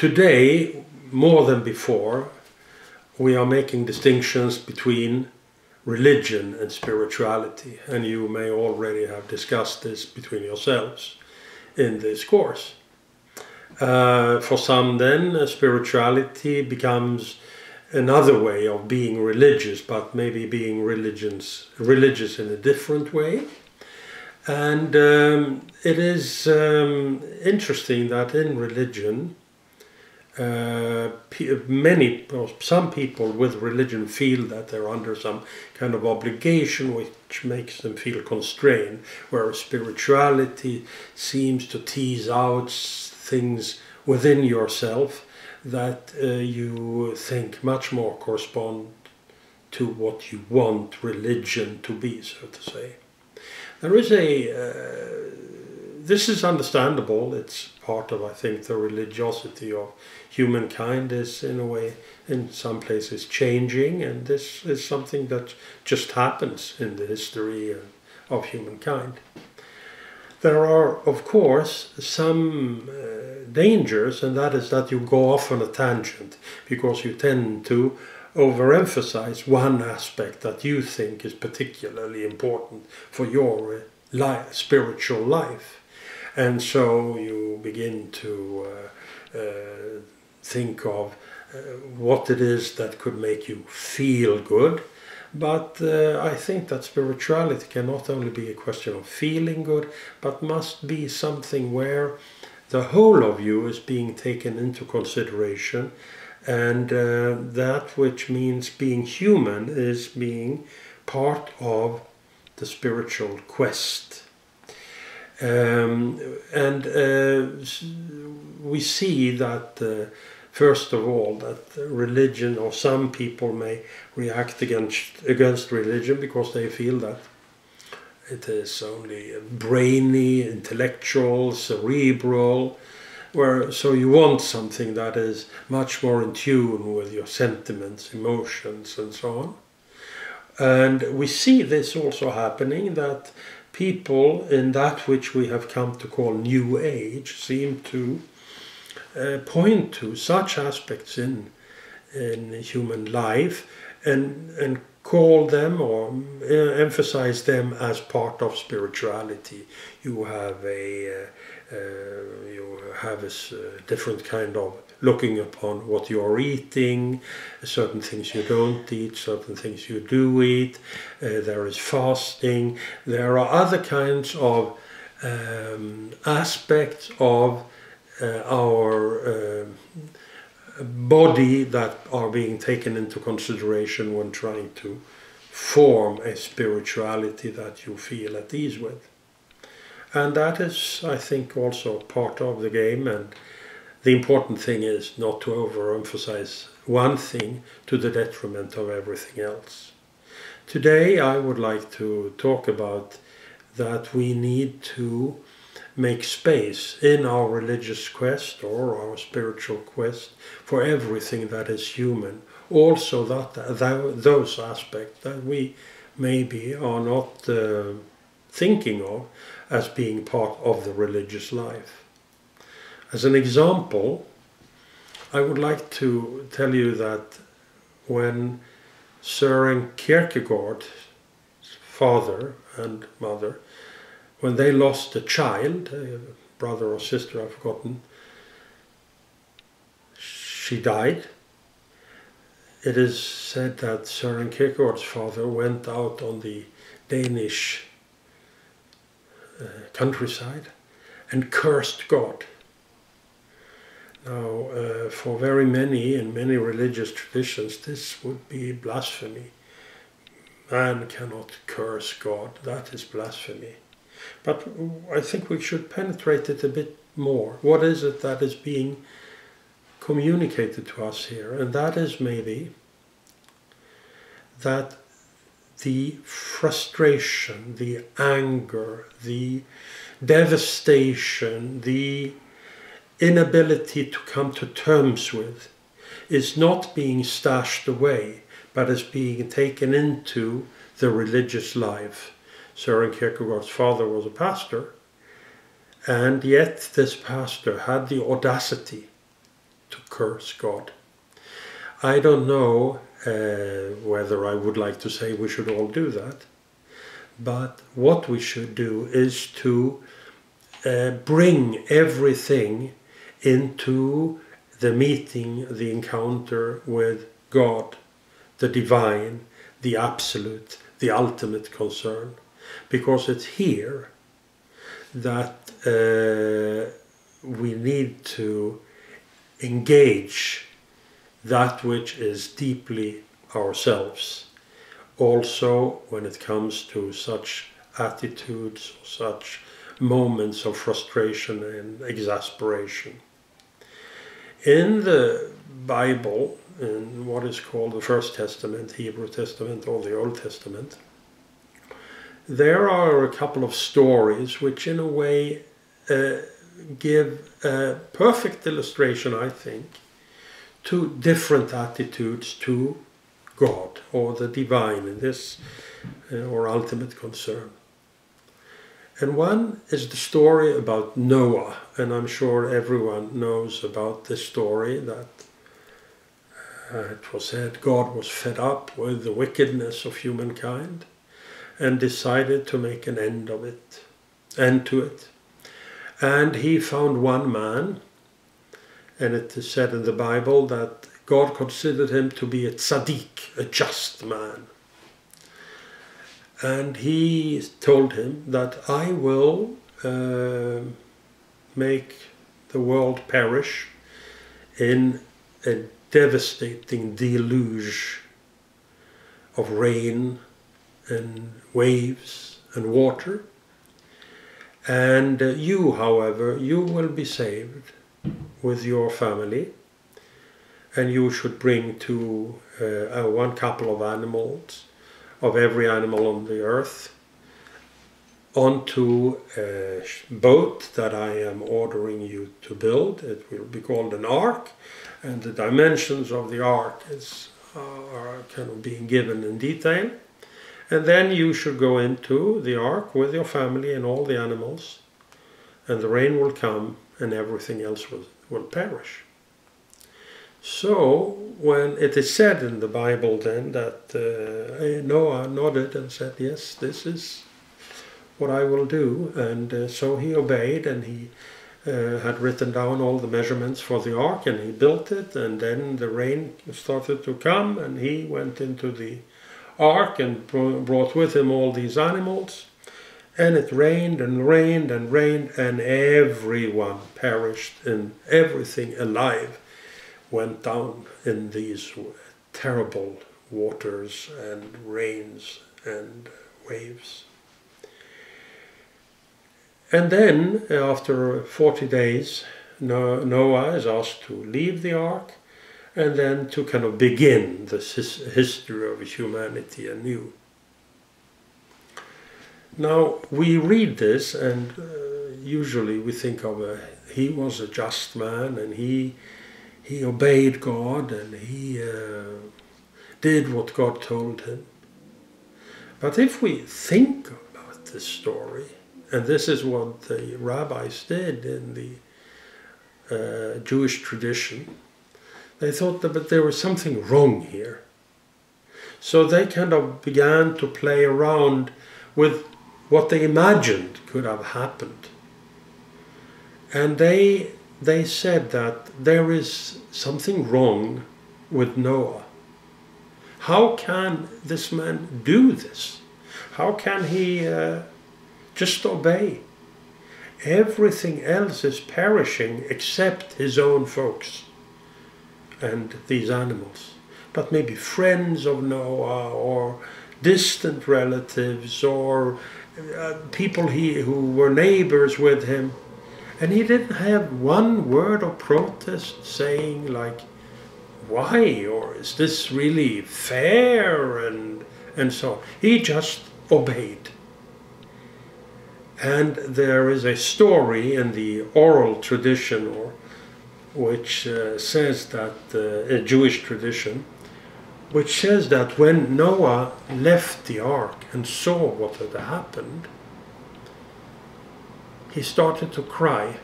today, more than before, we are making distinctions between religion and spirituality, and you may already have discussed this between yourselves in this course. For some then, spirituality becomes another way of being religious, but maybe being religious in a different way. And it is interesting that in religion, some people with religion feel that they're under some kind of obligation which makes them feel constrained, whereas spirituality seems to tease out things within yourself that you think much more correspond to what you want religion to be, so to say. There is this is understandable. It's part of, I think, the religiosity of humankind is in a way, in some places, changing, and this is something that just happens in the history of humankind. There are, of course, some dangers, and that is that you go off on a tangent because you tend to overemphasize one aspect that you think is particularly important for your spiritual life. And so you begin to think of what it is that could make you feel good. But I think that spirituality can not only be a question of feeling good, but must be something where the whole of you is being taken into consideration, and that which means being human is being part of the spiritual quest. We see that first of all, that religion, or some people may react against religion because they feel that it is only brainy, intellectual, cerebral, so you want something that is much more in tune with your sentiments, emotions, and so on. And we see this also happening, that people in that which we have come to call New Age seem to point to such aspects in human life and call them or emphasize them as part of spirituality. You have a different kind of looking upon what you are eating, certain things you don't eat, certain things you do eat. There is fasting. There are other kinds of aspects of our body that are being taken into consideration when trying to form a spirituality that you feel at ease with. And that is, I think, also part of the game, and the important thing is not to overemphasize one thing to the detriment of everything else. Today I would like to talk about that we need to make space in our religious quest or our spiritual quest for everything that is human. Also those aspects that we maybe are not thinking of as being part of the religious life. As an example, I would like to tell you that when Søren Kierkegaard's father and mother, when they lost a child, a brother or sister, I've forgotten, she died. It is said that Søren Kierkegaard's father went out on the Danish countryside and cursed God. Now, for very many, in many religious traditions, this would be blasphemy. Man cannot curse God, that is blasphemy. But I think we should penetrate it a bit more. What is it that is being communicated to us here? And that is maybe that the frustration, the anger, the devastation, the inability to come to terms with is not being stashed away, but is being taken into the religious life. Søren Kierkegaard's father was a pastor, and yet this pastor had the audacity to curse God. I don't know whether I would like to say we should all do that, but what we should do is to bring everything into the meeting, the encounter with God, the divine, the absolute, the ultimate concern, because it's here that we need to engage that which is deeply ourselves. Also, when it comes to such attitudes, such moments of frustration and exasperation. In the Bible, in what is called the First Testament, Hebrew Testament, or the Old Testament, there are a couple of stories which in a way give a perfect illustration, I think, to different attitudes to God or the divine in this or ultimate concern. And one is the story about Noah, and I'm sure everyone knows about this story, that it was said God was fed up with the wickedness of humankind and decided to make an end to it. And he found one man, and it is said in the Bible that God considered him to be a tzaddik, a just man. And he told him that I will make the world perish in a devastating deluge of rain and waves and water. And you, however, you will be saved with your family, and you should bring to one couple of animals, of every animal on the earth, onto a boat that I am ordering you to build. It will be called an ark, and the dimensions of the ark are kind of being given in detail. And then you should go into the ark with your family and all the animals, and the rain will come and everything else will perish. So, when it is said in the Bible then that Noah nodded and said, yes, this is what I will do. And so he obeyed, and he had written down all the measurements for the ark, and he built it, and then the rain started to come, and he went into the ark and brought with him all these animals. And it rained and rained and rained, and everyone perished, and everything alive went down in these terrible waters and rains and waves. And then, after 40 days, Noah is asked to leave the ark and then to kind of begin this history of humanity anew. Now, we read this, and usually we think of he was a just man, and he obeyed God, and he did what God told him. But if we think about this story, and this is what the rabbis did in the Jewish tradition, they thought that there was something wrong here. So they kind of began to play around with what they imagined could have happened. And they said that there is something wrong with Noah. How can this man do this? How can he just obey? Everything else is perishing except his own folks and these animals. But maybe friends of Noah, or distant relatives, or people who were neighbors with him. And he didn't have one word of protest saying like, why, or is this really fair, and so on. He just obeyed. And there is a story in the oral tradition, which says that, a Jewish tradition, which says that when Noah left the ark and saw what had happened, he started to cry.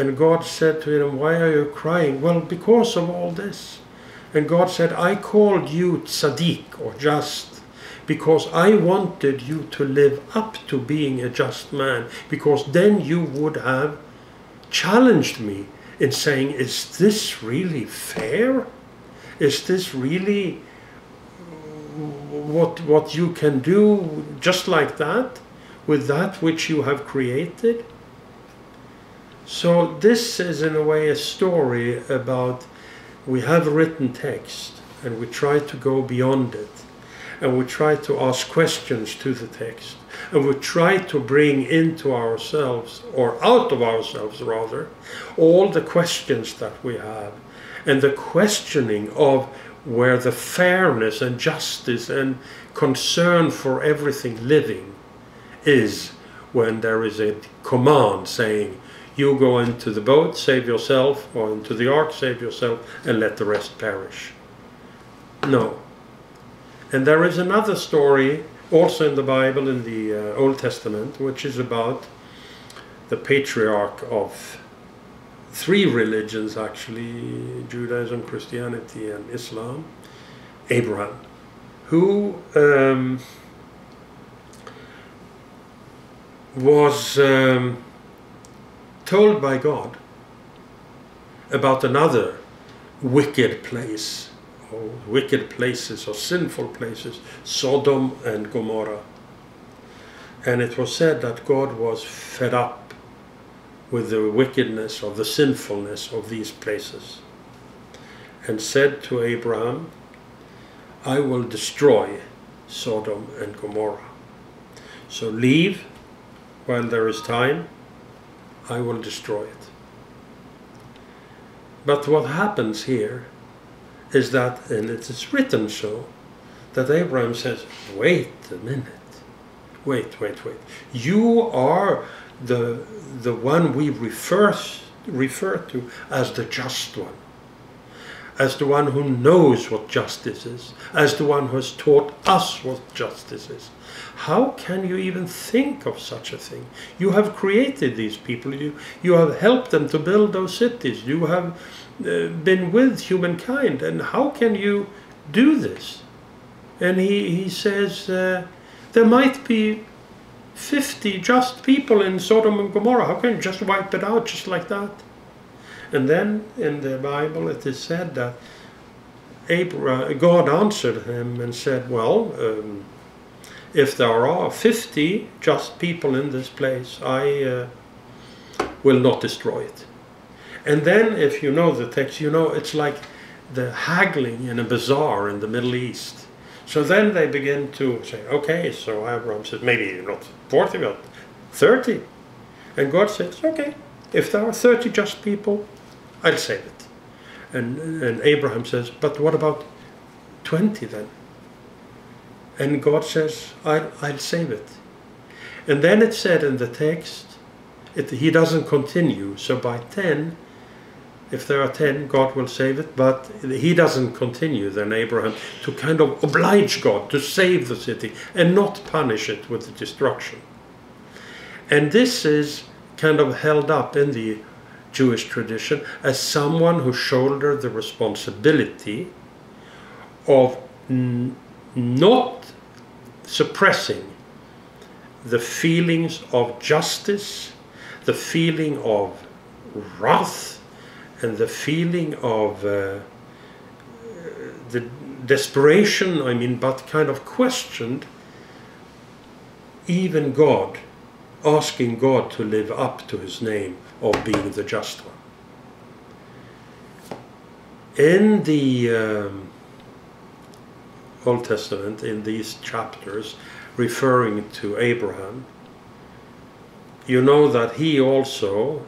And God said to him, why are you crying? Well, because of all this. And God said, I called you tzaddik, or just, because I wanted you to live up to being a just man, because then you would have challenged me in saying, is this really fair? Is this really what you can do just like that, with that which you have created? So this is in a way a story about, we have written text and we try to go beyond it, and we try to ask questions to the text, and we try to bring into ourselves, or out of ourselves rather, all the questions that we have, and the questioning of where the fairness and justice and concern for everything living is, when there is a command saying, you go into the boat, save yourself, or into the ark, save yourself, and let the rest perish. No. And there is another story also in the Bible, in the Old Testament, which is about the patriarch of 3 religions actually, Judaism, Christianity and Islam, Abraham, who was told by God about another wicked place, or wicked places, or sinful places, Sodom and Gomorrah. And it was said that God was fed up with the wickedness, of the sinfulness of these places, and said to Abraham, I will destroy Sodom and Gomorrah. So leave while there is time, I will destroy it. But what happens here is that, and it is written so, that Abraham says, wait a minute, wait. You are the one we refer to as the just one, as the one who knows what justice is, as the one who has taught us what justice is. How can you even think of such a thing? You have created these people, you have helped them to build those cities, you have been with humankind, and how can you do this? And he says, there might be 50 just people in Sodom and Gomorrah, how can you just wipe it out just like that? And then in the Bible it is said that God answered him and said, well, if there are 50 just people in this place, I will not destroy it. And then, if you know the text, you know it's like the haggling in a bazaar in the Middle East. So then they begin to say, okay, so Abraham says, maybe not 40, but 30. And God says, okay, if there are 30 just people, I'll save it. And Abraham says, but what about 20 then? And God says, I'll save it. And then it said in the text, he doesn't continue. So by 10, if there are 10, God will save it. But he doesn't continue then, Abraham, to kind of oblige God to save the city and not punish it with the destruction. And this is kind of held up in the Jewish tradition as someone who shouldered the responsibility of not suppressing the feelings of justice, the feeling of wrath, and the feeling of the desperation, but kind of questioned even God, asking God to live up to his name of being the just one. In the Old Testament, in these chapters referring to Abraham, you know that he also,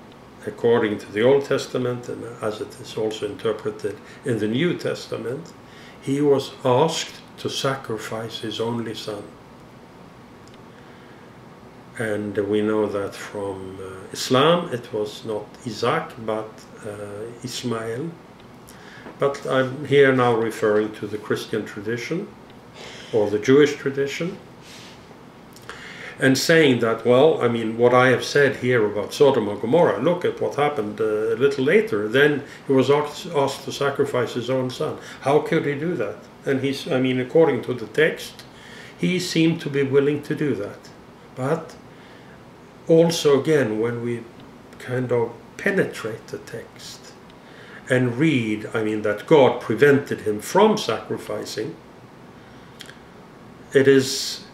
according to the Old Testament and as it is also interpreted in the New Testament, he was asked to sacrifice his only son. And we know that from Islam it was not Isaac but Ismail. But I'm here now referring to the Christian tradition or the Jewish tradition. and saying that, well, I mean, what I have said here about Sodom and Gomorrah, look at what happened a little later. Then he was asked to sacrifice his own son. How could he do that? And he's, I mean, according to the text, he seemed to be willing to do that. But also, again, when we kind of penetrate the text and read, I mean, that God prevented him from sacrificing, it is,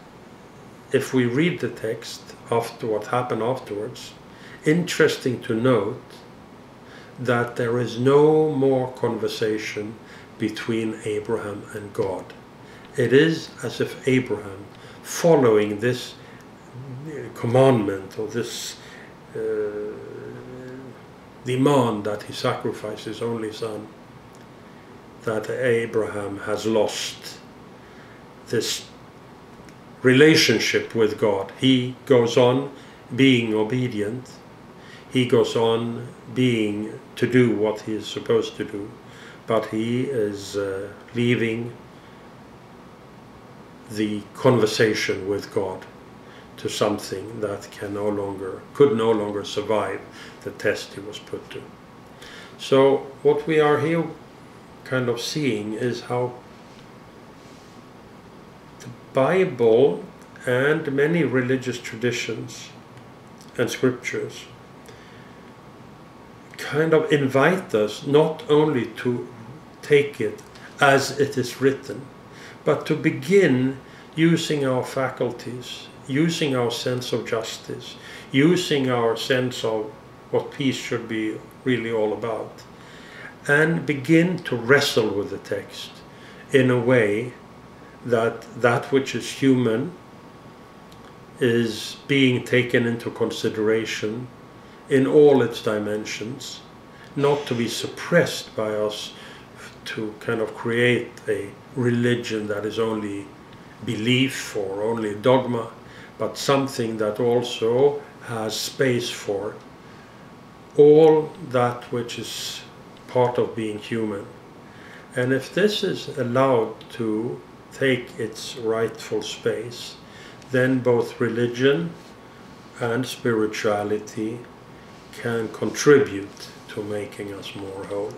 if we read the text after what happened afterwards, interesting to note that there is no more conversation between Abraham and God. It is as if Abraham, following this commandment or this demand that he sacrifice his only son, that Abraham has lost this relationship with God. He goes on being obedient. He goes on to do what he is supposed to do, but he is leaving the conversation with God to something that could no longer survive the test he was put to. So what we are here kind of seeing is how the Bible and many religious traditions and scriptures kind of invite us not only to take it as it is written, but to begin using our faculties, using our sense of justice, using our sense of what peace should be really all about, and begin to wrestle with the text in a way that that which is human is being taken into consideration in all its dimensions, not to be suppressed by us to kind of create a religion that is only belief or only dogma, but something that also has space for all that which is part of being human. And if this is allowed to take its rightful space, then both religion and spirituality can contribute to making us more whole.